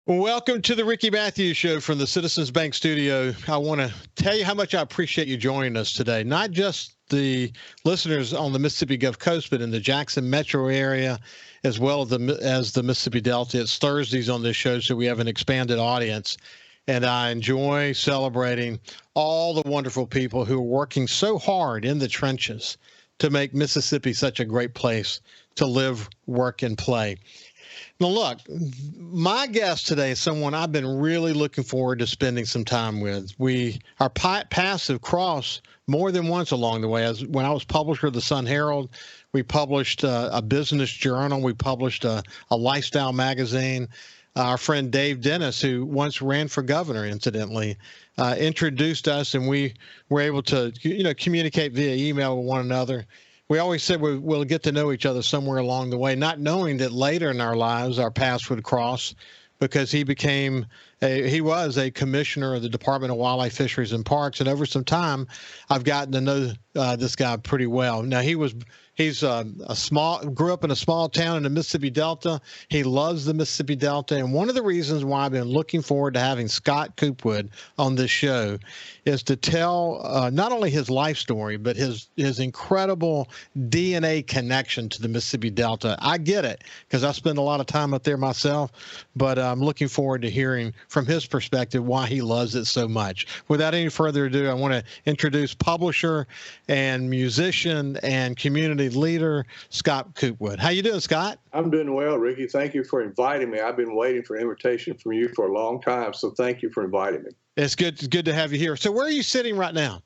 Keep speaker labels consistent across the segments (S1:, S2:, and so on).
S1: Welcome to the Ricky Matthews Show from the Citizens Bank Studio. I want to tell you how much I appreciate you joining us today. Not just the listeners on the Mississippi Gulf Coast, but in the Jackson metro area, as well as the Mississippi Delta. It's Thursdays on this show, so we have an expanded audience. And I enjoy celebrating all the wonderful people who are working so hard in the trenches to make Mississippi such a great place to live, work, and play. Now, look, my guest today is someone I've been really looking forward to spending some time with. Our paths have crossed more than once along the way. As when I was publisher of the Sun Herald, we published a business journal. We published a lifestyle magazine. Our friend Dave Dennis, who once ran for governor, incidentally, introduced us, and we were able to, communicate via email with one another. We always said we'll get to know each other somewhere along the way, not knowing that later in our lives our paths would cross, because he was a commissioner of the Department of Wildlife, Fisheries, and Parks, and over some time, I've gotten to know this guy pretty well. Now he's grew up in a small town in the Mississippi Delta. He loves the Mississippi Delta, and one of the reasons why I've been looking forward to having Scott Coopwood on this show is to tell not only his life story, but his incredible DNA connection to the Mississippi Delta. I get it because I spend a lot of time up there myself, but I'm looking forward to hearing from his perspective why he loves it so much. Without any further ado, I want to introduce publisher and musician and community leader Scott Coopwood. How you doing, Scott?
S2: I'm doing well, Ricky. Thank you for inviting me. I've been waiting for an invitation from you for a long time, so thank you for inviting me.
S1: It's good to have you here. So where are you sitting right now?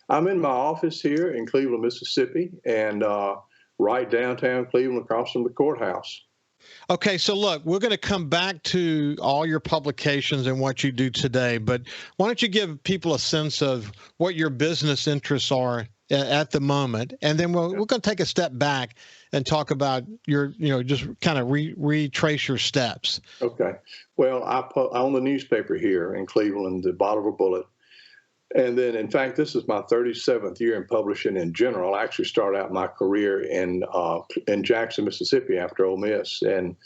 S2: I'm in my office here in Cleveland, Mississippi, and right downtown Cleveland across from the courthouse.
S1: Okay, so look, we're going to come back to all your publications and what you do today, but why don't you give people a sense of what your business interests are at the moment, and then we're going to take a step back and talk about your, just kind of retrace your steps.
S2: Okay. Well, I own the newspaper here in Cleveland, the Bolivar Bullet. And then, in fact, this is my 37th year in publishing in general. I actually started out my career in Jackson, Mississippi after Ole Miss, and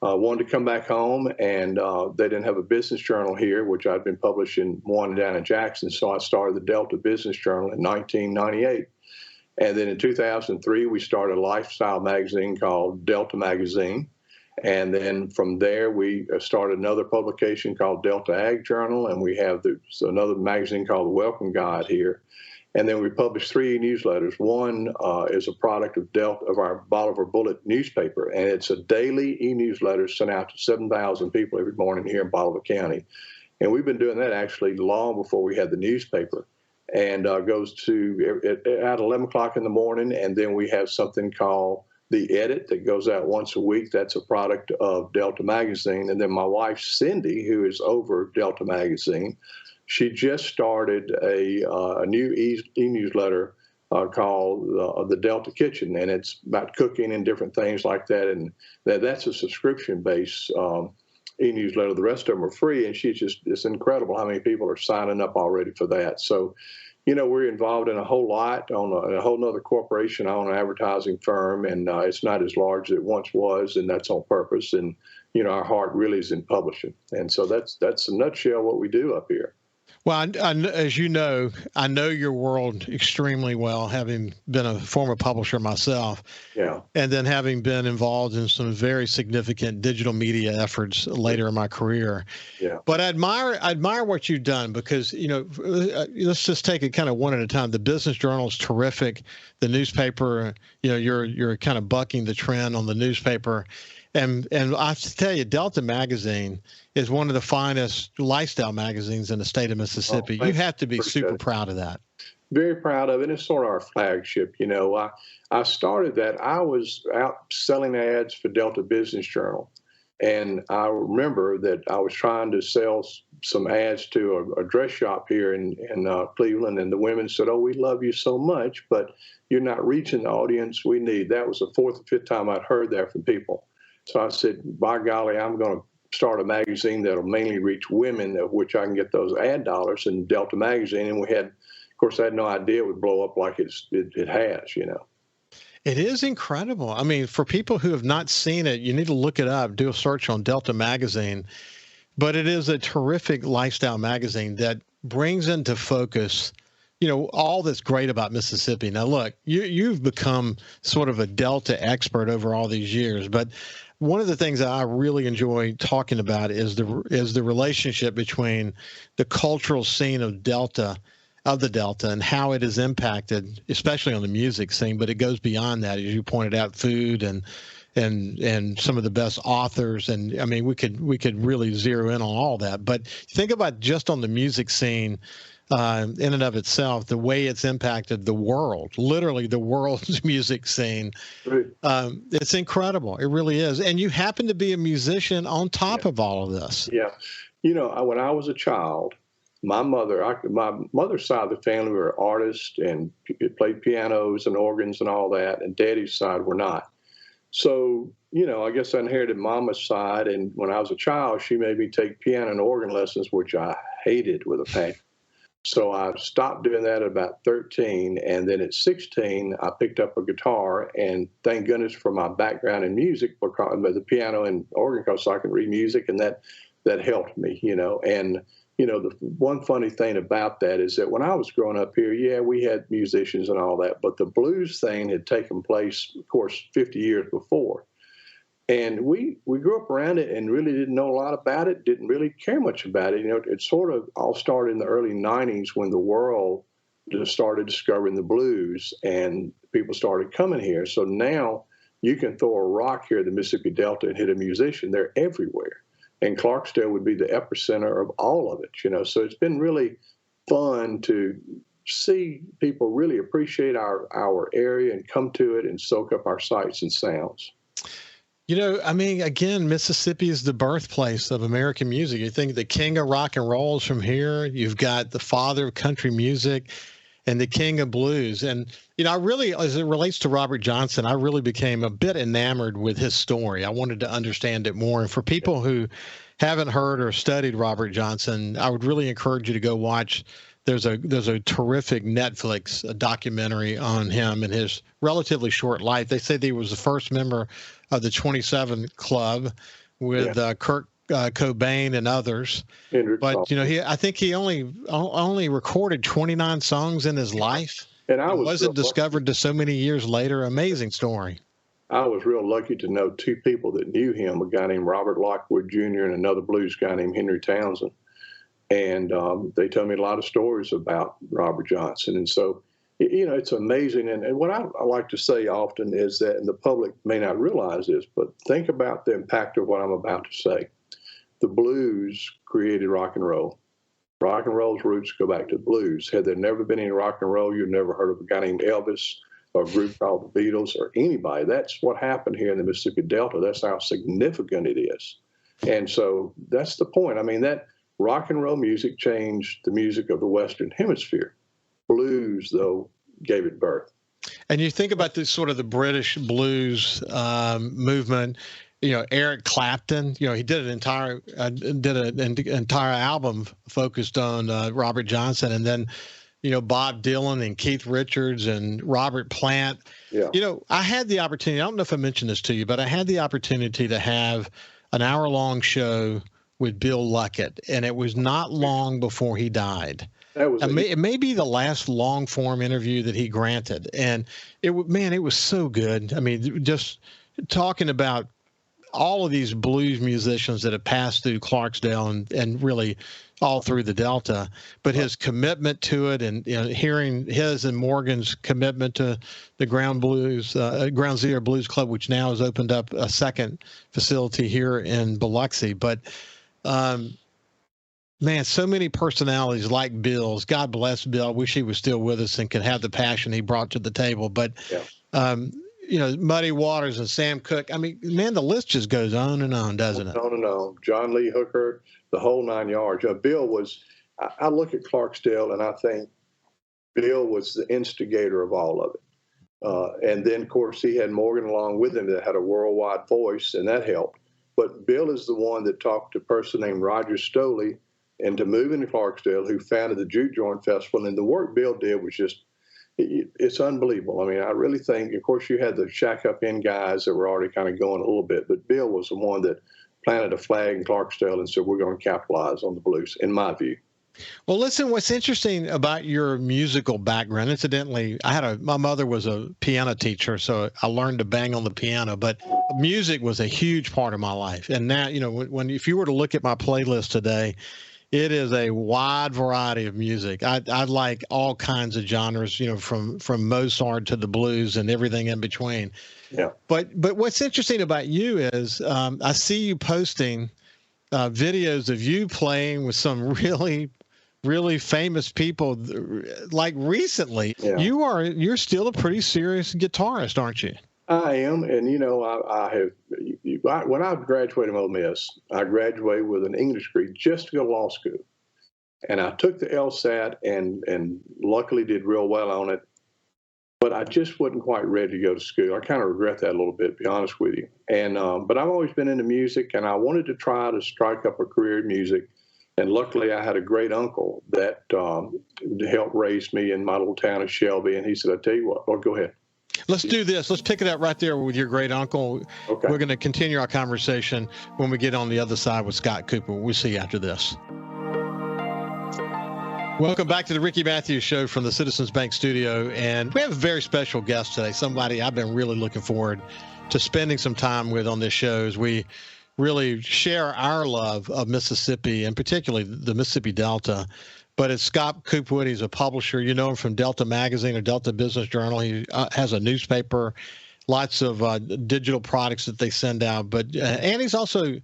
S2: wanted to come back home, and they didn't have a business journal here, which I'd been publishing one down in Jackson. So I started the Delta Business Journal in 1998. And then in 2003, we started a lifestyle magazine called Delta Magazine. And then from there, we started another publication called Delta Ag Journal, and we have another magazine called The Welcome Guide here. And then we published 3 newsletters. One is a product of our Bolivar Bullet newspaper, and it's a daily e-newsletter sent out to 7,000 people every morning here in Bolivar County. And we've been doing that actually long before we had the newspaper, and goes to at 11 o'clock in the morning. And then we have something called The Edit that goes out once a week. That's a product of Delta Magazine. And then my wife, Cindy, who is over Delta Magazine, she just started a new e-newsletter called the Delta Kitchen, and it's about cooking and different things like that. And that's a subscription-based e-newsletter. The rest of them are free, and it's incredible how many people are signing up already for that. So, we're involved in a whole lot on a whole nother corporation. I own an advertising firm, and it's not as large as it once was, and that's on purpose. And, our heart really is in publishing. And so that's in a nutshell what we do up here.
S1: Well, as you know, I know your world extremely well, having been a former publisher myself.
S2: Yeah.
S1: And then having been involved in some very significant digital media efforts later in my career.
S2: Yeah.
S1: But I admire what you've done, because, let's just take it kind of one at a time. The Business Journal is terrific. The newspaper, you're kind of bucking the trend on the newspaper. And I have to tell you, Delta Magazine is one of the finest lifestyle magazines in the state of Mississippi. You have to be super proud of that.
S2: Very proud of it. It's sort of our flagship. I started that. I was out selling ads for Delta Business Journal. And I remember that I was trying to sell some ads to a dress shop here in Cleveland. And the women said, "Oh, we love you so much, but you're not reaching the audience we need." That was the 4th or 5th time I'd heard that from people. So I said, by golly, I'm going to start a magazine that'll mainly reach women, of which I can get those ad dollars in Delta Magazine. And of course, I had no idea it would blow up like it has,
S1: It is incredible. I mean, for people who have not seen it, you need to look it up, do a search on Delta Magazine. but it is a terrific lifestyle magazine that brings into focus, you know, all that's great about Mississippi. Now, look, you've become sort of a Delta expert over all these years, but one of the things that I really enjoy talking about is the relationship between the cultural scene of the Delta and how it is impacted, especially on the music scene, but it goes beyond that, as you pointed out, food and some of the best authors. And I mean, we could really zero in on all that, but think about just on the music scene, in and of itself, the way it's impacted the world, literally the world's music scene.
S2: Right.
S1: It's incredible. It really is. And you happen to be a musician on top of all of this.
S2: Yeah. You know, when I was a child, my mother's side of the family were artists and played pianos and organs and all that, and Daddy's side were not. So, you know, I guess I inherited Mama's side, and when I was a child, she made me take piano and organ lessons, which I hated with a passion. So I stopped doing that at about 13, and then at 16, I picked up a guitar, and thank goodness for my background in music, because the piano and organ, because I can read music, and that helped me, you know. And, you know, the one funny thing about that is that when I was growing up here, yeah, we had musicians and all that, but the blues thing had taken place, of course, 50 years before. And we grew up around it and really didn't know a lot about it, didn't really care much about it. You know, it sort of all started in the early 90s when the world just started discovering the blues and people started coming here. So now you can throw a rock here in the Mississippi Delta and hit a musician. They're everywhere. And Clarksdale would be the epicenter of all of it, you know. So it's been really fun to see people really appreciate our area and come to it and soak up our sights and sounds.
S1: You know, I mean, again, Mississippi is the birthplace of American music. You think the king of rock and roll is from here. You've got the father of country music and the king of blues. And, you know, I really, as it relates to Robert Johnson, I really became a bit enamored with his story. I wanted to understand it more. And for people who haven't heard or studied Robert Johnson, I would really encourage you to go watch. There's a terrific Netflix documentary on him and his relatively short life. They say that he was the first member of the 27 Club with Kurt Cobain and others. But you know, I think he only recorded 29 songs in his life. And I wasn't discovered to so many years later. Amazing story.
S2: I was real lucky to know two people that knew him: a guy named Robert Lockwood Jr. and another blues guy named Henry Townsend. And they tell me a lot of stories about Robert Johnson. And so, you know, it's amazing. And what I like to say often is that, and the public may not realize this, but think about the impact of what I'm about to say. The blues created rock and roll. Rock and roll's roots go back to the blues. Had there never been any rock and roll, you've never heard of a guy named Elvis or a group called the Beatles or anybody. That's what happened here in the Mississippi Delta. That's how significant it is. And so that's the point. I mean, that rock and roll music changed the music of the Western Hemisphere. Blues, though, gave it birth.
S1: And you think about this sort of the British blues movement. You know, Eric Clapton. You know, he did an entire album focused on Robert Johnson, and then, you know, Bob Dylan and Keith Richards and Robert Plant.
S2: Yeah.
S1: You know, I had the opportunity. I don't know if I mentioned this to you, but I had the opportunity to have an hour-long show with Bill Luckett, and it was not long before he died. It may be the last long-form interview that he granted, and it was so good. I mean, just talking about all of these blues musicians that have passed through Clarksdale and really all through the Delta, but his commitment to it, and you know, hearing his and Morgan's commitment to the Ground Zero Blues Club, which now has opened up a second facility here in Biloxi, but. Man, so many personalities like Bill's. God bless Bill. I wish he was still with us and could have the passion he brought to the table. But, you know, Muddy Waters and Sam Cooke. I mean, man, the list just goes on and on, doesn't it?
S2: On and on. John Lee Hooker, the whole nine yards. Bill was, I look at Clarksdale and I think Bill was the instigator of all of it. And then, of course, he had Morgan along with him that had a worldwide voice, and that helped. But Bill is the one that talked to a person named Roger Stoley into moving to Clarksdale, who founded the Juke Joint Festival. And the work Bill did was just, it's unbelievable. I mean, I really think, of course, you had the Shack Up In guys that were already kind of going a little bit, but Bill was the one that planted a flag in Clarksdale and said, we're going to capitalize on the blues, in my view.
S1: Well, listen, what's interesting about your musical background, incidentally, my mother was a piano teacher, so I learned to bang on the piano, but music was a huge part of my life. And now, if you were to look at my playlist today, it is a wide variety of music. I like all kinds of genres, from Mozart to the blues and everything in between.
S2: Yeah.
S1: But what's interesting about you is I see you posting videos of you playing with some really, really famous people. Like recently,
S2: yeah.
S1: You're still a pretty serious guitarist, aren't you?
S2: I am, and when I graduated from Ole Miss, I graduated with an English degree just to go to law school, and I took the LSAT and luckily did real well on it, but I just wasn't quite ready to go to school. I kind of regret that a little bit, to be honest with you. And but I've always been into music, and I wanted to try to strike up a career in music. And luckily, I had a great uncle that helped raise me in my little town of Shelby, and he said, "I tell you what, go ahead.
S1: Let's do this. Let's pick it up right there with your great uncle.
S2: Okay.
S1: We're going to continue our conversation when we get on the other side with Scott Coopwood. We'll see you after this. Welcome back to the Ricky Matthews Show from the Citizens Bank Studio. And we have a very special guest today, somebody I've been really looking forward to spending some time with on this show as we really share our love of Mississippi, and particularly the Mississippi Delta. But it's Scott Coopwood. He's a publisher. You know him from Delta Magazine or Delta Business Journal. He has a newspaper, lots of digital products that they send out. But and he's also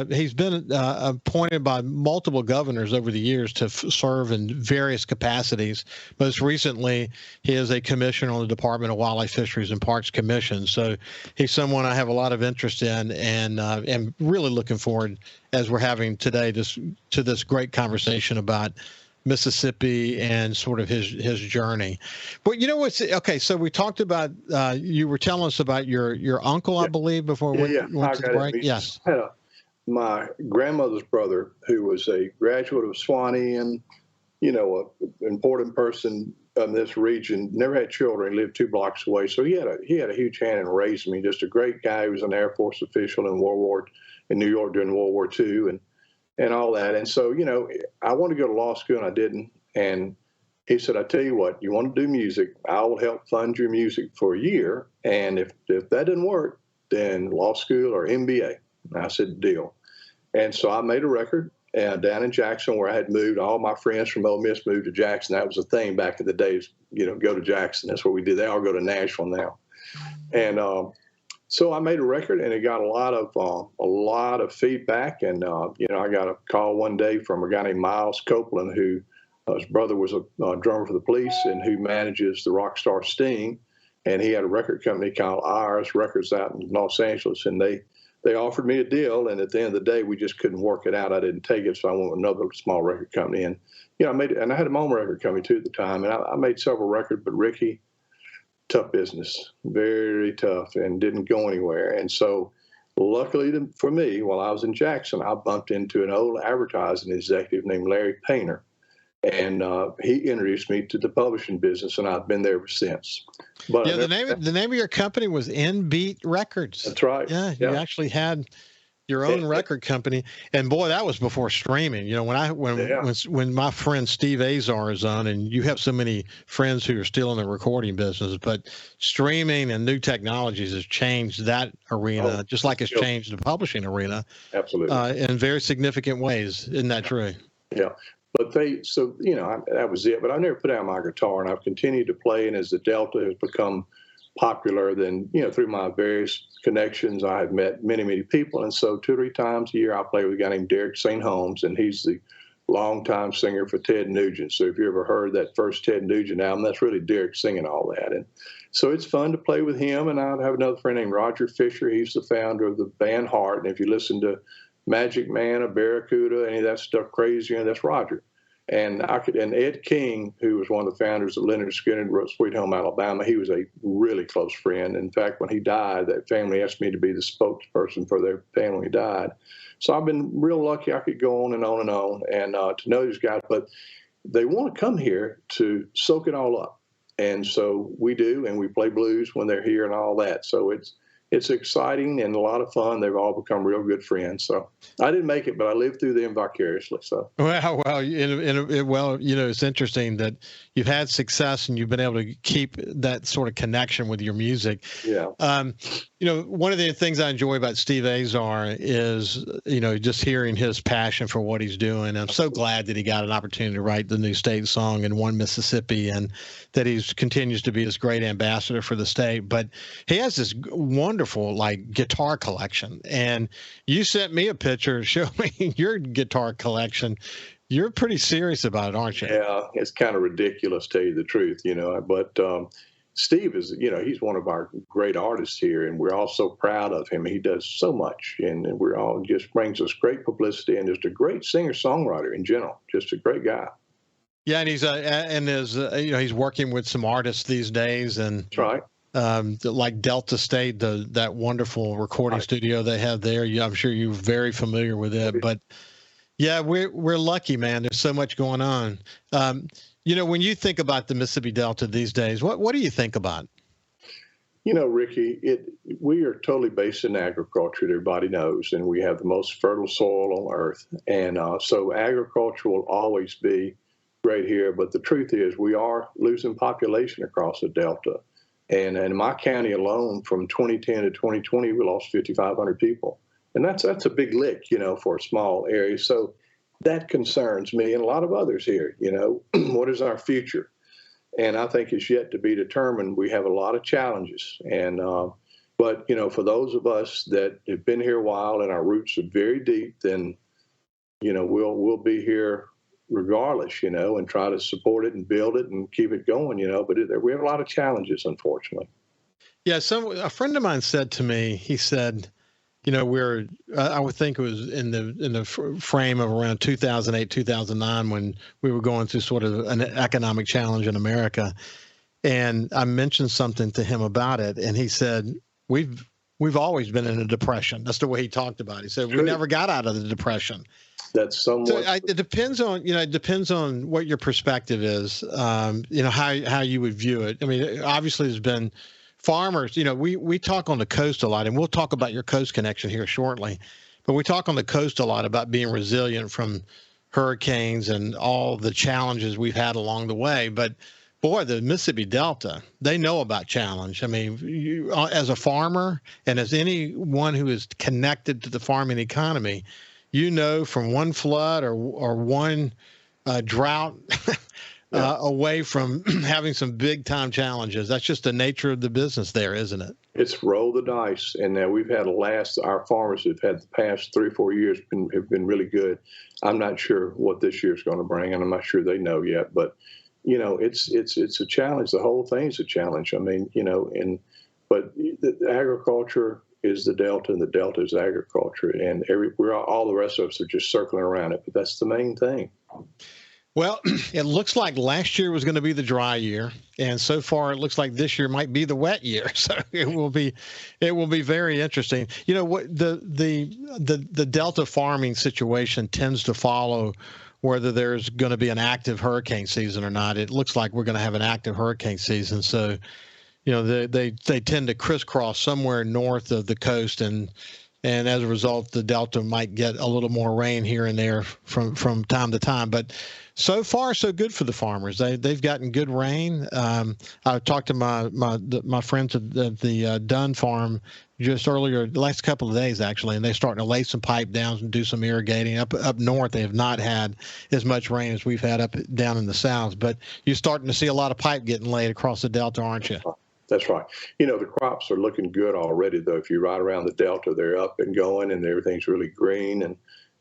S1: he's been appointed by multiple governors over the years to serve in various capacities. Most recently, he is a commissioner on the Department of Wildlife, Fisheries, and Parks Commission. So he's someone I have a lot of interest in, and am really looking forward as we're having today to this great conversation about Mississippi and sort of his journey. But what's okay? So we talked about you were telling us about your uncle, I believe, before we went to the break. Yes.
S2: My grandmother's brother, who was a graduate of Swanee and an important person in this region, never had children, lived 2 blocks away. So he had a huge hand in raising me. Just a great guy. He was an Air Force official in New York during World War II, and all that. And so, I wanted to go to law school, and I didn't. And he said, I tell you what, you want to do music, I will help fund your music for a year. And if that doesn't work, then law school or MBA. And I said, deal. And so I made a record down in Jackson, where I had moved. All my friends from Ole Miss moved to Jackson. That was a thing back in the days, go to Jackson. That's what we did. They all go to Nashville now. And so I made a record, and it got a lot of feedback. And I got a call one day from a guy named Miles Copeland, who his brother was a drummer for the Police, and who manages the rock star Sting. And he had a record company called IRS Records out in Los Angeles, and they offered me a deal. And at the end of the day, we just couldn't work it out. I didn't take it, so I went with another small record company. And I had my own record company too at the time, and I made several records. But Ricky, tough business, very tough, and didn't go anywhere. And so luckily for me, while I was in Jackson, I bumped into an old advertising executive named Larry Painter, and he introduced me to the publishing business, and I've been there ever since. But
S1: the name of your company was N-Beat Records.
S2: That's right.
S1: Yeah, you actually had your own record company, and boy, that was before streaming. When my friend Steve Azar is on, and you have so many friends who are still in the recording business, but streaming and new technologies has changed that arena, just like it's changed the publishing arena.
S2: Absolutely.
S1: In very significant ways. Isn't that true?
S2: Yeah. But that was it. But I never put out my guitar, and I've continued to play. And as the Delta has become popular, then through my various connections, I have met many, many people. And so 2 or 3 times a year, I play with a guy named Derek St. Holmes, and he's the longtime singer for Ted Nugent. So if you ever heard that first Ted Nugent album, that's really Derek singing all that. And so it's fun to play with him. And I have another friend named Roger Fisher. He's the founder of the band Heart. And if you listen to Magic Man or Barracuda, any of that stuff crazy, that's Roger. And Ed King, who was one of the founders of Leonard Skinner, wrote Sweet Home Alabama, he was a really close friend. In fact, when he died, that family asked me to be the spokesperson for their family when he died. So I've been real lucky. I could go on and on and on, and to know these guys. But they want to come here to soak it all up. And so we do, and we play blues when they're here and all that. So it's exciting and a lot of fun. They've all become real good friends. So I didn't make it, but I lived through them vicariously. So
S1: well, it's interesting that you've had success and you've been able to keep that sort of connection with your music.
S2: Yeah.
S1: One of the things I enjoy about Steve Azar is, just hearing his passion for what he's doing. I'm so glad that he got an opportunity to write the new state song in One Mississippi, and that he continues to be this great ambassador for the state. But he has this wonderful guitar collection, and you sent me a picture showing your guitar collection. You're pretty serious about it, aren't you?
S2: Yeah, it's kind of ridiculous, to tell you the truth, but Steve is, he's one of our great artists here, and we're all so proud of him. He does so much, and we're all just brings us great publicity, and just a great singer-songwriter in general, just a great guy.
S1: Yeah, and he's working with some artists these days, and
S2: that's right.
S1: Like Delta State, that wonderful recording studio they have there. I'm sure you're very familiar with it, but yeah, we're lucky, man. There's so much going on. When you think about the Mississippi Delta these days, what do you think about?
S2: Ricky, we are totally based in agriculture, everybody knows, and we have the most fertile soil on earth. And so agriculture will always be great here. But the truth is we are losing population across the Delta. And in my county alone, from 2010 to 2020, we lost 5,500 people. And that's a big lick, for a small area. So that concerns me and a lot of others here. What is our future? And I think it's yet to be determined. We have a lot of challenges. And but for those of us that have been here a while and our roots are very deep, then we'll be here regardless, and try to support it and build it and keep it going, but we have a lot of challenges, unfortunately.
S1: Yeah. A friend of mine said to me, he said, I would think it was in the frame of around 2008, 2009, when we were going through sort of an economic challenge in America. And I mentioned something to him about it. And he said, we've always been in a depression. That's the way he talked about it. He said, we never got out of the depression.
S2: That's somewhat.
S1: So it depends on what your perspective is, how you would view it. I mean, obviously there's been farmers, we talk on the coast a lot, and we'll talk about your coast connection here shortly, but we talk on the coast a lot about being resilient from hurricanes and all the challenges we've had along the way. But boy, the Mississippi Delta, they know about challenge. I mean, you, as a farmer and as anyone who is connected to the farming economy, from one flood or one drought away from having some big time challenges. That's just the nature of the business there, isn't it?
S2: It's roll the dice. And we've had our farmers have had the past 3 or 4 years have been really good. I'm not sure what this year's going to bring, and I'm not sure they know yet. But, it's a challenge. The whole thing's a challenge. I mean, but the agriculture is the Delta, and the Delta is agriculture, and all the rest of us are just circling around it. But that's the main thing.
S1: Well, it looks like last year was going to be the dry year, and so far it looks like this year might be the wet year. So it will be very interesting. What the Delta farming situation tends to follow whether there's going to be an active hurricane season or not. It looks like we're going to have an active hurricane season, so they tend to crisscross somewhere north of the coast, and as a result, the Delta might get a little more rain here and there from time to time. But so far, so good for the farmers. They've gotten good rain. I talked to my friends at the Dunn farm just earlier, the last couple of days actually, and they're starting to lay some pipe down and do some irrigating. Up north, they have not had as much rain as we've had down in the south. But you're starting to see a lot of pipe getting laid across the Delta, aren't you?
S2: That's right. The crops are looking good already, though. If you ride around the Delta, they're up and going, and everything's really green.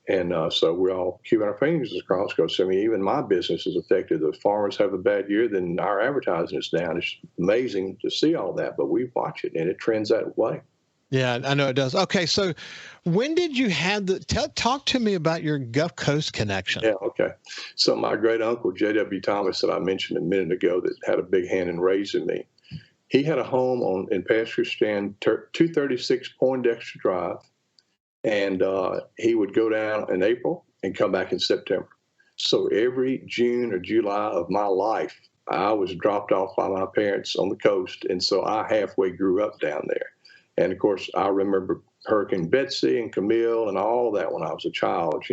S2: And so we're all keeping our fingers crossed, because, even my business is affected. The farmers have a bad year, then our advertising is down. It's amazing to see all that, but we watch it, and it trends that way.
S1: Yeah, I know it does. Okay, so when did you have talk to me about your Gulf Coast connection?
S2: Yeah, okay. So my great uncle, J.W. Thomas, that I mentioned a minute ago, that had a big hand in raising me, he had a home in Pasture Stand, 236 Poindexter Drive, and he would go down in April and come back in September. So every June or July of my life, I was dropped off by my parents on the coast, and so I halfway grew up down there. And of course, I remember Hurricane Betsy and Camille and all that when I was a child,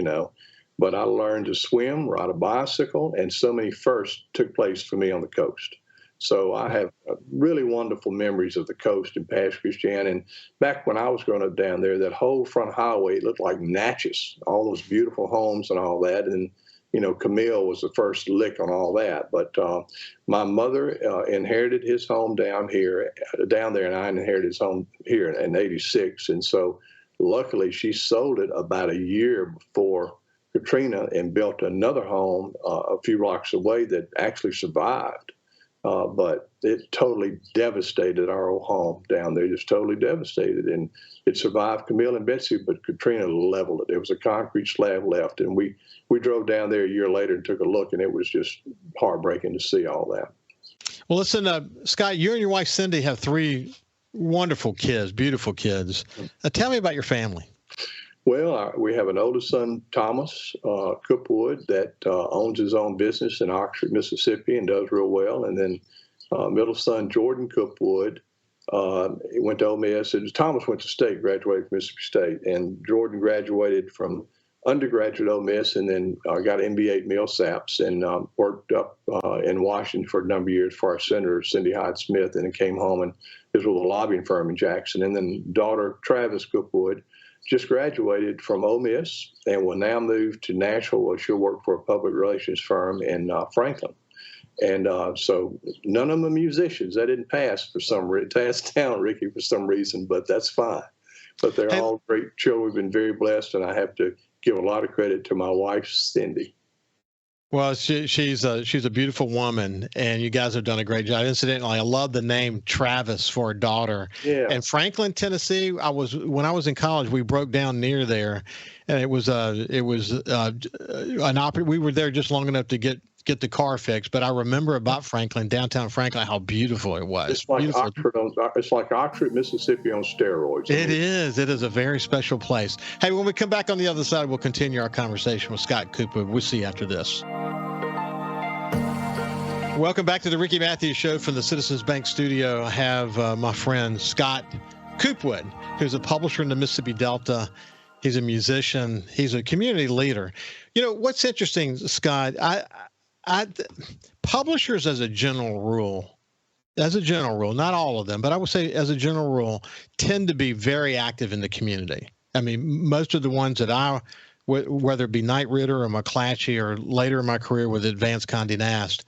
S2: But I learned to swim, ride a bicycle, and so many firsts took place for me on the coast. So I have really wonderful memories of the coast in Pass Christian. And back when I was growing up down there, that whole front highway looked like Natchez, all those beautiful homes and all that. And, Camille was the first lick on all that. But my mother inherited his home down there, and I inherited his home here in '86. And so luckily she sold it about a year before Katrina and built another home a few blocks away that actually survived. But it totally devastated our old home down there, just totally devastated. And it survived Camille and Betsy, but Katrina leveled it. There was a concrete slab left. And we drove down there a year later and took a look, and it was just heartbreaking to see all that.
S1: Well, listen, Scott, you and your wife, Cindy, have 3 wonderful kids, beautiful kids. Tell me about your family.
S2: Well, we have an oldest son, Thomas Coopwood, that owns his own business in Oxford, Mississippi, and does real well. And then middle son, Jordan Coopwood, he went to Ole Miss. Thomas went to state, graduated from Mississippi State, and Jordan graduated from undergraduate Ole Miss, and then got an MBA at Millsaps, and worked up in Washington for a number of years for our senator, Cindy Hyde-Smith, and then came home and was with a lobbying firm in Jackson. And then daughter, Travis Coopwood, just graduated from Ole Miss and will now move to Nashville, where she'll work for a public relations firm in Franklin. And so none of them are musicians. That didn't pass down, Ricky, for some reason, but that's fine. But they're all great children. We've been very blessed, and I have to give a lot of credit to my wife, Cindy.
S1: Well, she's a beautiful woman, and you guys have done a great job. Incidentally, I love the name Travis for a daughter.
S2: Yeah.
S1: And Franklin, Tennessee, when I was in college, we broke down near there, and it was an we were there just long enough to get the car fixed. But I remember about Franklin, downtown Franklin, how beautiful it was.
S2: It's like Oxford, Mississippi on steroids.
S1: It is. It is a very special place. Hey, when we come back on the other side, we'll continue our conversation with Scott Coopwood. We'll see you after this. Welcome back to the Ricky Matthews Show from the Citizens Bank studio. I have my friend Scott Coopwood, who's a publisher in the Mississippi Delta. He's a musician. He's a community leader. What's interesting, Scott, publishers as a general rule, not all of them, but I would say as a general rule, tend to be very active in the community. I mean, most of the ones that whether it be Knight Ridder or McClatchy or later in my career with Advanced Condé Nast,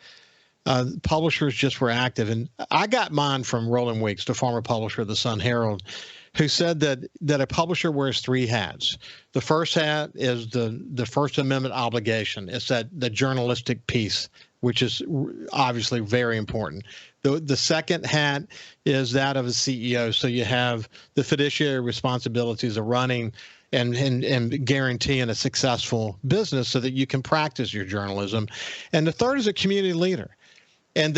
S1: publishers just were active. And I got mine from Roland Weeks, the former publisher of the Sun Herald, who said that a publisher wears 3 hats. The first hat is the First Amendment obligation. It's the journalistic piece, which is obviously very important. The second hat is that of a CEO. So you have the fiduciary responsibilities of running and guaranteeing a successful business so that you can practice your journalism. And the third is a community leader. And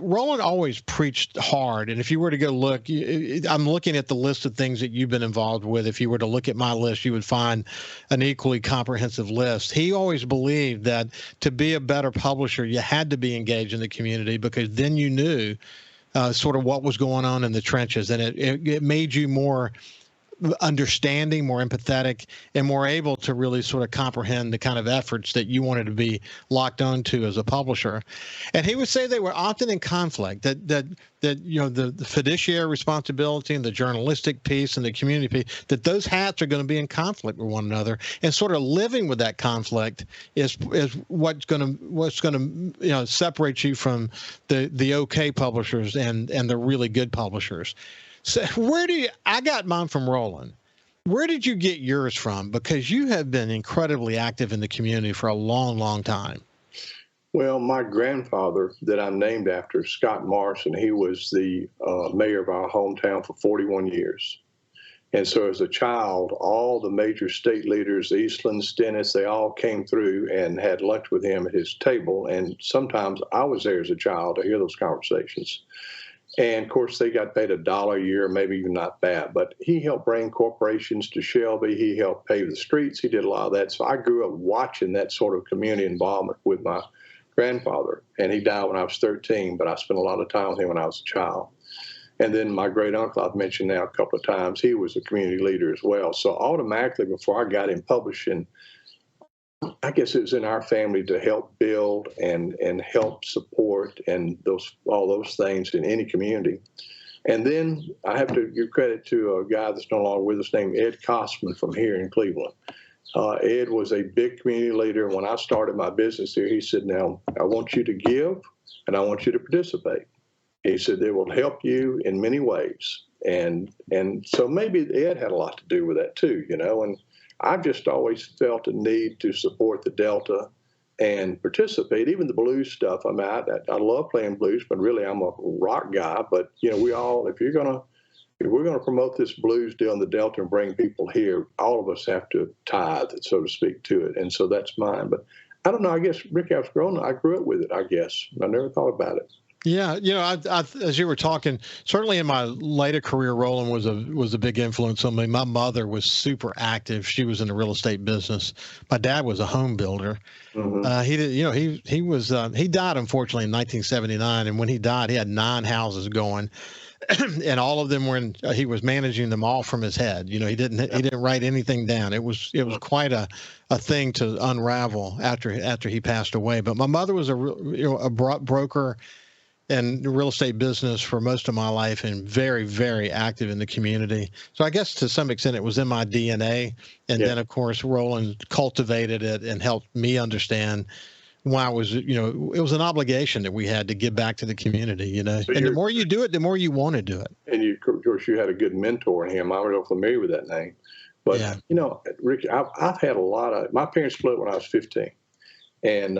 S1: Roland always preached hard. And if you were to go look, I'm looking at the list of things that you've been involved with. If you were to look at my list, you would find an equally comprehensive list. He always believed that to be a better publisher, you had to be engaged in the community, because then you knew sort of what was going on in the trenches, and it made you more understanding, more empathetic, and more able to really sort of comprehend the kind of efforts that you wanted to be locked onto as a publisher. And he would say they were often in conflict, that the fiduciary responsibility and the journalistic piece and the community piece, that those hats are going to be in conflict with one another, and sort of living with that conflict is what's going to separate you from the okay publishers and the really good publishers. So I got mine from Roland. Where did you get yours from? Because you have been incredibly active in the community for a long, long time.
S2: Well, my grandfather that I'm named after, Scott Morrison, he was the mayor of our hometown for 41 years. And so as a child, all the major state leaders, Eastland, Stennis, they all came through and had lunch with him at his table. And sometimes I was there as a child to hear those conversations. And, of course, they got paid $1 a year, maybe even not that. But he helped bring corporations to Shelby. He helped pave the streets. He did a lot of that. So I grew up watching that sort of community involvement with my grandfather. And he died when I was 13, but I spent a lot of time with him when I was a child. And then my great uncle, I've mentioned now a couple of times, he was a community leader as well. So automatically, before I got in publishing, I guess it was in our family to help build and help support and all those things in any community. And then I have to give credit to a guy that's no longer with us named Ed Kosman from here in Cleveland. Ed was a big community leader. When I started my business here, he said, now, I want you to give and I want you to participate. He said, they will help you in many ways. And so maybe Ed had a lot to do with that too, and I've just always felt a need to support the Delta and participate, even the blues stuff. I mean, I love playing blues, but really I'm a rock guy. But, if we're going to promote this blues deal in the Delta and bring people here, all of us have to tithe, so to speak, to it. And so that's mine. But I don't know. I guess, Ricky, I grew up with it, I guess. I never thought about it.
S1: Yeah, as you were talking, certainly in my later career, Roland was a big influence on me. My mother was super active; she was in the real estate business. My dad was a home builder. Mm-hmm. He died unfortunately in 1979, and when he died, he had 9 houses going, and all of them he was managing them all from his head. He didn't write anything down. It was quite a thing to unravel after he passed away. But my mother was a broker in the real estate business for most of my life and very, very active in the community. So I guess to some extent it was in my DNA. And then, of course, Roland cultivated it and helped me understand why it was an obligation that we had to give back to the community, So and the more you do it, the more you want to do it.
S2: And of course, you had a good mentor in him. I'm real familiar with that name. But, Ricky, I've had a lot of – my parents split when I was 15. And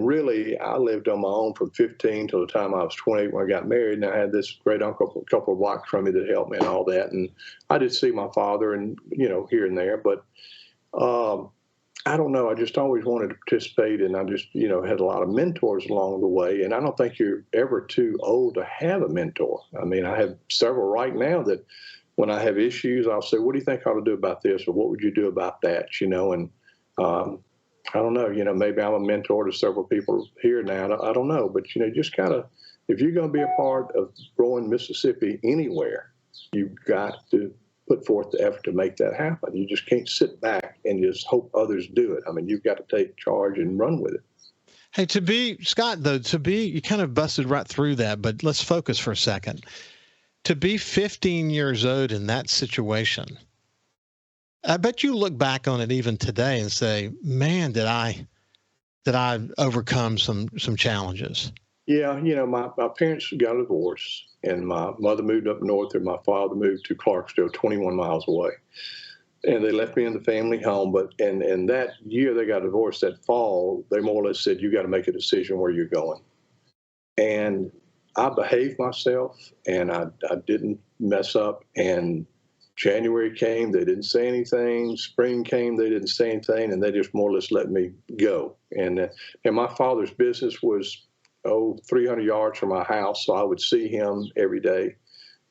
S2: really, I lived on my own from 15 till the time I was 28 when I got married. And I had this great uncle a couple of blocks from me that helped me and all that. And I did see my father and, here and there. But I don't know. I just always wanted to participate. And I just, had a lot of mentors along the way. And I don't think you're ever too old to have a mentor. I mean, I have several right now that when I have issues, I'll say, what do you think I ought to do about this? Or what would you do about that? And I don't know, maybe I'm a mentor to several people here now. I don't know. But, just kind of, if you're going to be a part of growing Mississippi anywhere, you've got to put forth the effort to make that happen. You just can't sit back and just hope others do it. I mean, you've got to take charge and run with it.
S1: Hey, you kind of busted right through that, but let's focus for a second. To be 15 years old in that situation, I bet you look back on it even today and say, man, did I overcome some challenges?
S2: Yeah. My parents got a divorce and my mother moved up north and my father moved to Clarksville, 21 miles away. And they left me in the family home. But in that year they got divorced, that fall, they more or less said, you got to make a decision where you're going. And I behaved myself and I didn't mess up. And January came, they didn't say anything. Spring came, they didn't say anything, and they just more or less let me go. And my father's business was 300 yards from my house, so I would see him every day.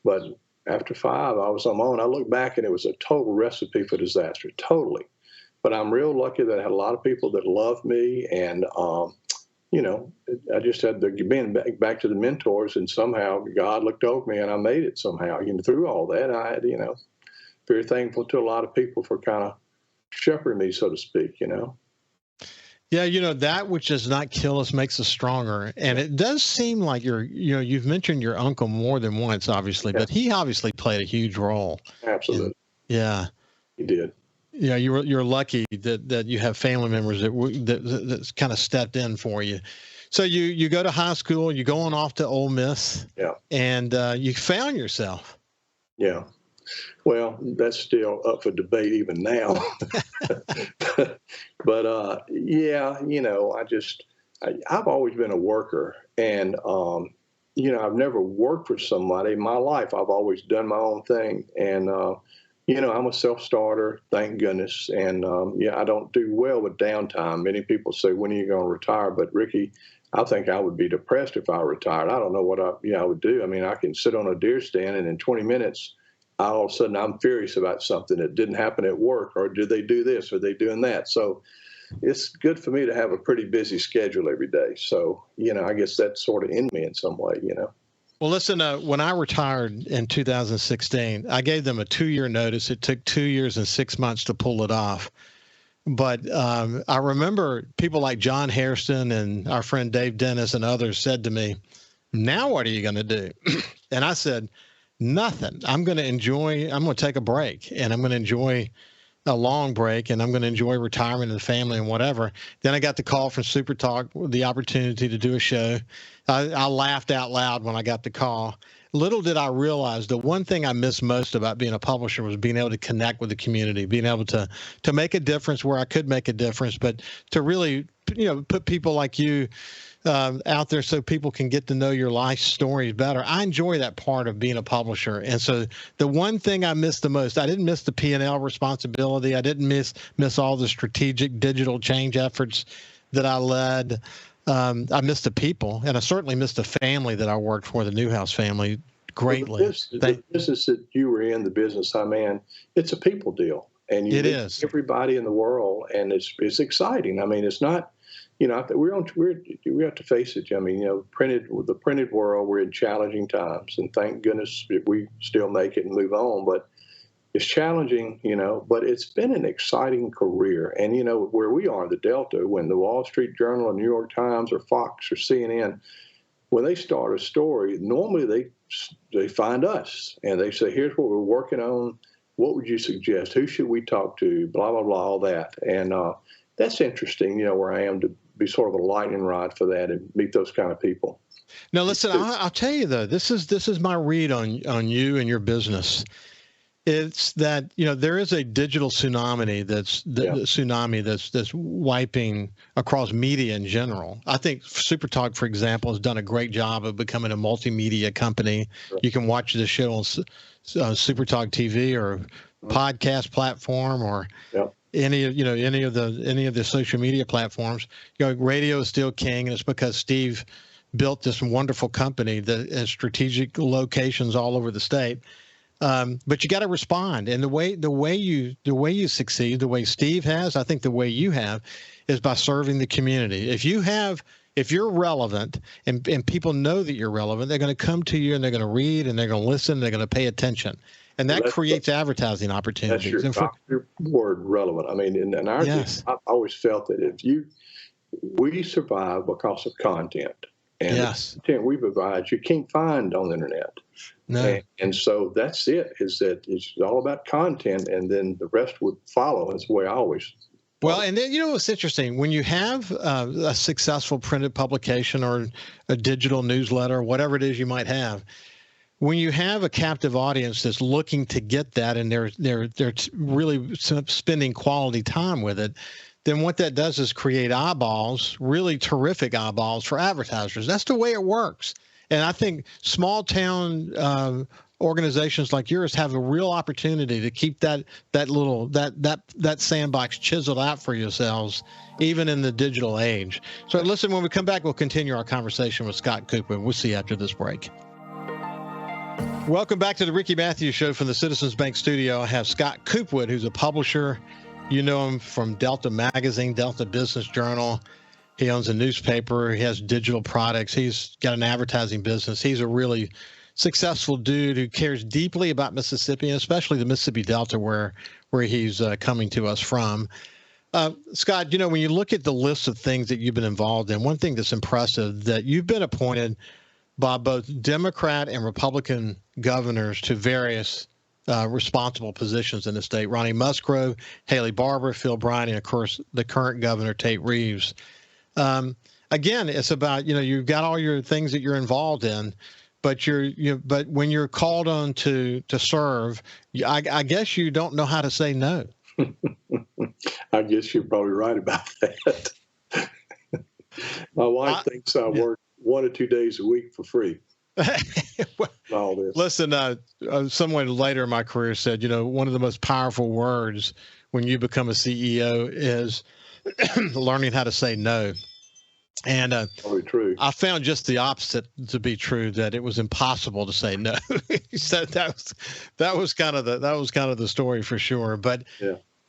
S2: But after 5, I was on my own. I look back, and it was a total recipe for disaster, totally. But I'm real lucky that I had a lot of people that loved me, and I just had to being back to the mentors, and somehow God looked over me, and I made it somehow. Through all that, I had very thankful to a lot of people for kind of shepherding me, so to speak,
S1: Yeah, that which does not kill us makes us stronger. And it does seem like you've mentioned your uncle more than once, obviously, but he obviously played a huge role.
S2: Absolutely.
S1: Yeah.
S2: He did.
S1: Yeah, you're lucky that you have family members that kind of stepped in for you. So you go to high school, you're going off to Ole Miss. Yeah. And you found yourself.
S2: Yeah. Well, that's still up for debate even now. But I've always been a worker. And, I've never worked for somebody in my life. I've always done my own thing. And, I'm a self-starter, thank goodness. And, I don't do well with downtime. Many people say, when are you going to retire? But, Ricky, I think I would be depressed if I retired. I don't know what I would do. I mean, I can sit on a deer stand and in 20 minutes, all of a sudden I'm furious about something that didn't happen at work, or did they do this, or are they doing that? So it's good for me to have a pretty busy schedule every day. So, I guess that's sort of in me in some way,
S1: Well, listen, when I retired in 2016, I gave them a 2-year notice. It took 2 years and 6 months to pull it off. But I remember people like John Hairston and our friend Dave Dennis and others said to me, now what are you going to do? And I said, nothing. I'm going to take a break, and I'm going to enjoy a long break, and I'm going to enjoy retirement and the family and whatever. Then I got the call from SuperTalk, the opportunity to do a show. I laughed out loud when I got the call. Little did I realize the one thing I missed most about being a publisher was being able to connect with the community, being able to make a difference where I could make a difference, but to really, put people like you out there so people can get to know your life stories better. I enjoy that part of being a publisher. And so the one thing I missed the most, I didn't miss the P&L responsibility. I didn't miss all the strategic digital change efforts that I led. I missed the people, and I certainly missed the family that I worked for, the Newhouse family, greatly.
S2: Well, the business that you were in, the business I'm in, it's a people deal. And you meet everybody in the world, and it's exciting. I mean, it's not, we have to face it. I mean, the printed world, we're in challenging times, and thank goodness we still make it and move on. But it's challenging, but it's been an exciting career. And, where we are, the Delta, when the Wall Street Journal or New York Times or Fox or CNN, when they start a story, normally they find us and they say, here's what we're working on. What would you suggest? Who should we talk to? Blah, blah, blah, all that. And that's interesting, where I am to be sort of a lightning rod for that and meet those kind of people.
S1: Now, listen, I'll tell you, though, this is my read on you and your business. It's that, there is a digital tsunami that's wiping across media in general. I think SuperTalk, for example, has done a great job of becoming a multimedia company. Sure. You can watch the show on SuperTalk TV or podcast platform or any of the social media platforms. Radio is still king, and it's because Steve built this wonderful company that has strategic locations all over the state. But you got to respond, and the way you succeed, the way Steve has, I think the way you have, is by serving the community. If you're relevant, and people know that you're relevant, they're going to come to you and they're going to read and they're going to listen, and they're going to pay attention, and that creates advertising opportunities.
S2: That's your word, relevant. I mean, in our case, I always felt that we survive because of content. And the content we provide, you can't find on the internet.
S1: No.
S2: And so that's it, is that it's all about content, and then the rest would follow. That's the way I always.
S1: Well, and then, it's interesting. When you have a successful printed publication or a digital newsletter, or whatever it is you might have, when you have a captive audience that's looking to get that, and they're really spending quality time with it, then what that does is create eyeballs, really terrific eyeballs for advertisers. That's the way it works. And I think small town organizations like yours have a real opportunity to keep that sandbox chiseled out for yourselves, even in the digital age. So listen, when we come back, we'll continue our conversation with Scott Coopwood. We'll see you after this break. Welcome back to the Ricky Matthews Show from the Citizens Bank studio. I have Scott Coopwood, who's a publisher. You know him from Delta Magazine, Delta Business Journal. He owns a newspaper. He has digital products. He's got an advertising business. He's a really successful dude who cares deeply about Mississippi, and especially the Mississippi Delta, where he's coming to us from. Scott, when you look at the list of things that you've been involved in, one thing that's impressive, that you've been appointed by both Democrat and Republican governors to various responsible positions in the state. Ronnie Musgrove, Haley Barbour, Phil Bryant, and, of course, the current governor, Tate Reeves. Again, it's about, you've got all your things that you're involved in, but but when you're called on to serve, I guess you don't know how to say no.
S2: I guess you're probably right about that. My wife thinks I work 1 or 2 days a week for free. All this. Listen,
S1: someone later in my career said, one of the most powerful words when you become a CEO is learning how to say no. And
S2: probably true.
S1: I found just the opposite to be true, that it was impossible to say no. So that was kind of the story for sure. But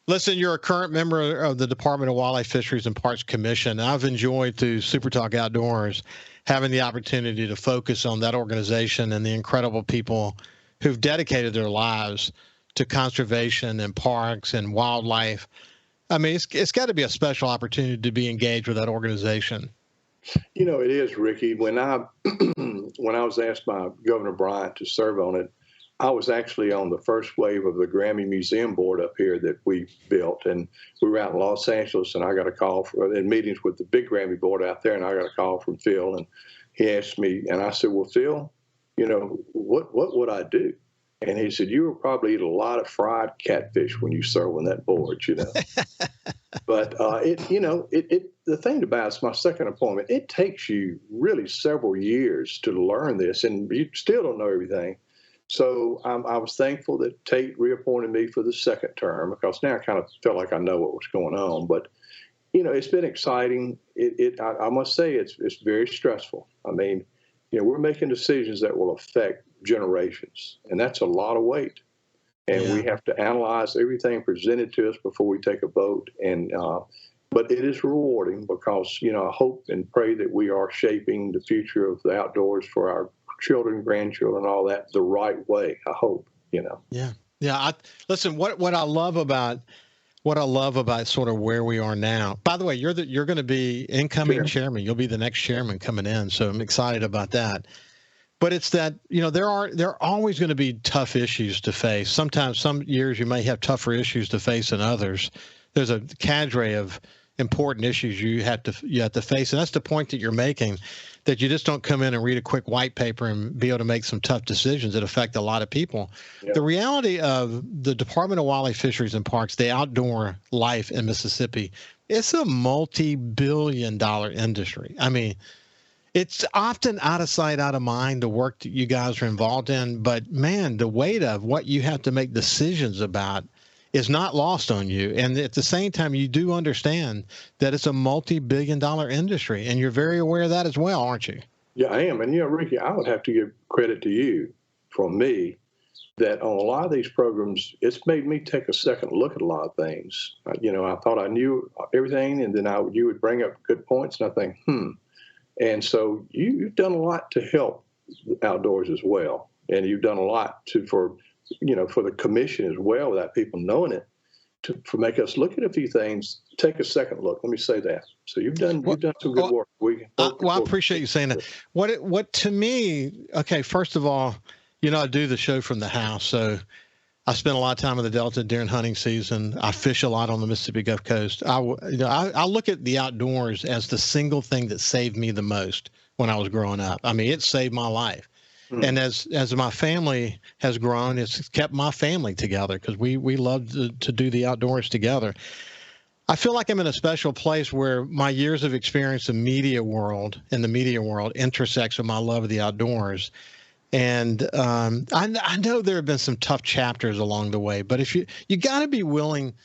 S1: Listen, you're a current member of the Department of Wildlife, Fisheries, and Parks Commission. I've enjoyed through SuperTalk Outdoors having the opportunity to focus on that organization and the incredible people who've dedicated their lives to conservation and parks and wildlife. I mean, it's got to be a special opportunity to be engaged with that organization.
S2: You know, it is, Ricky. When I was asked by Governor Bryant to serve on it, I was actually on the first wave of the Grammy Museum Board up here that we built, and we were out in Los Angeles, and I got a call in meetings with the big Grammy board out there, and I got a call from Phil, and he asked me, and I said, well, Phil, you know, what would I do? And he said, you will probably eat a lot of fried catfish when you serve on that board, you know. But the thing about it's my second appointment. It takes you really several years to learn this, and you still don't know everything. So I was thankful that Tate reappointed me for the second term, because now I kind of felt like I know what was going on. But, you know, it's been exciting. I must say it's very stressful. I mean, you know, we're making decisions that will affect generations, and that's a lot of weight. And we have to analyze everything presented to us before we take a vote. And but it is rewarding because, you know, I hope and pray that we are shaping the future of the outdoors for our children, grandchildren, all that the right way. I hope, you know.
S1: Yeah. Listen, what I love about sort of where we are now. By the way, you're going to be incoming chairman. You'll be the next chairman coming in, so I'm excited about that. But it's that, you know, there are always going to be tough issues to face. Sometimes, some years you may have tougher issues to face than others. There's a cadre of important issues you have to face, and that's the point that you're making. That you just don't come in and read a quick white paper and be able to make some tough decisions that affect a lot of people. Yeah. The reality of the Department of Wildlife, Fisheries, and Parks, the outdoor life in Mississippi, it's a multi-billion-dollar industry. I mean, it's often out of sight, out of mind, the work that you guys are involved in. But, man, the weight of what you have to make decisions about is not lost on you. And at the same time, you do understand that it's a multi-billion-dollar industry, and you're very aware of that as well, aren't you?
S2: Yeah, I am. And, you know, Ricky, I would have to give credit to you from me that on a lot of these programs, it's made me take a second look at a lot of things. You know, I thought I knew everything, and then you would bring up good points, and I think, And so you've done a lot to help outdoors as well. And you've done a lot for the commission as well, without people knowing it, to make us look at a few things, take a second look. Let me say that. So you've done some good work.
S1: I appreciate you saying that. What to me, okay, first of all, you know, I do the show from the house, so I spend a lot of time in the Delta during hunting season. I fish a lot on the Mississippi Gulf Coast. I look at the outdoors as the single thing that saved me the most when I was growing up. I mean, it saved my life. And as my family has grown, it's kept my family together because we love to do the outdoors together. I feel like I'm in a special place where my years of experience in the media world intersects with my love of the outdoors. And I know there have been some tough chapters along the way, but if you got to be willing.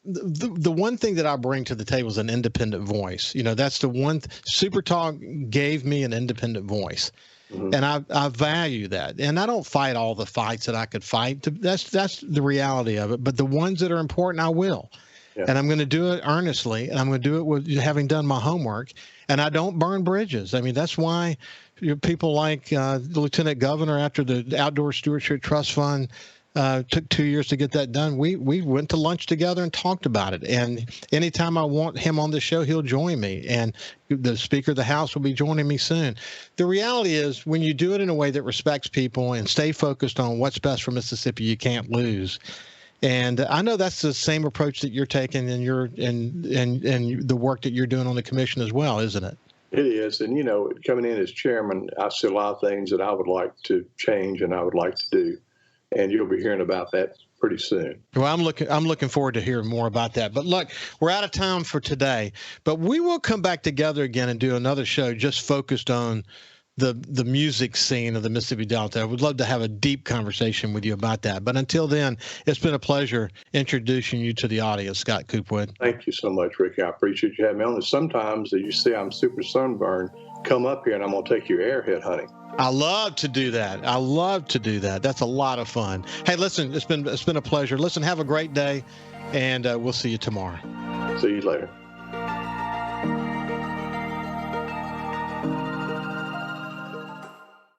S1: The one thing that I bring to the table is an independent voice. You know, that's the one. SuperTalk gave me an independent voice. And I value that. And I don't fight all the fights that I could fight. That's the reality of it. But the ones that are important, I will. Yeah. And I'm going to do it earnestly. And I'm going to do it with having done my homework. And I don't burn bridges. I mean, that's why people like the Lieutenant Governor, after the Outdoor Stewardship Trust Fund took 2 years to get that done, we went to lunch together and talked about it. And anytime I want him on the show, he'll join me. And the Speaker of the House will be joining me soon. The reality is, when you do it in a way that respects people and stay focused on what's best for Mississippi, you can't lose. And I know that's the same approach that you're taking in and the work that you're doing on the commission as well, isn't it?
S2: It is. And, you know, coming in as chairman, I see a lot of things that I would like to change and I would like to do. And you'll be hearing about that pretty soon. Well,
S1: I'm looking forward to hearing more about that. But look, we're out of time for today. But we will come back together again and do another show just focused on the music scene of the Mississippi Delta. I would love to have a deep conversation with you about that. But until then, it's been a pleasure introducing you to the audience, Scott Coopwood.
S2: Thank you so much, Ricky. I appreciate you having me on. And sometimes, as you see, I'm super sunburned. come up here and I'm going to take you airhead hunting.
S1: I love to do that. That's a lot of fun. Hey, listen, it's been a pleasure. Listen, have a great day, and we'll see you tomorrow.
S2: See you later.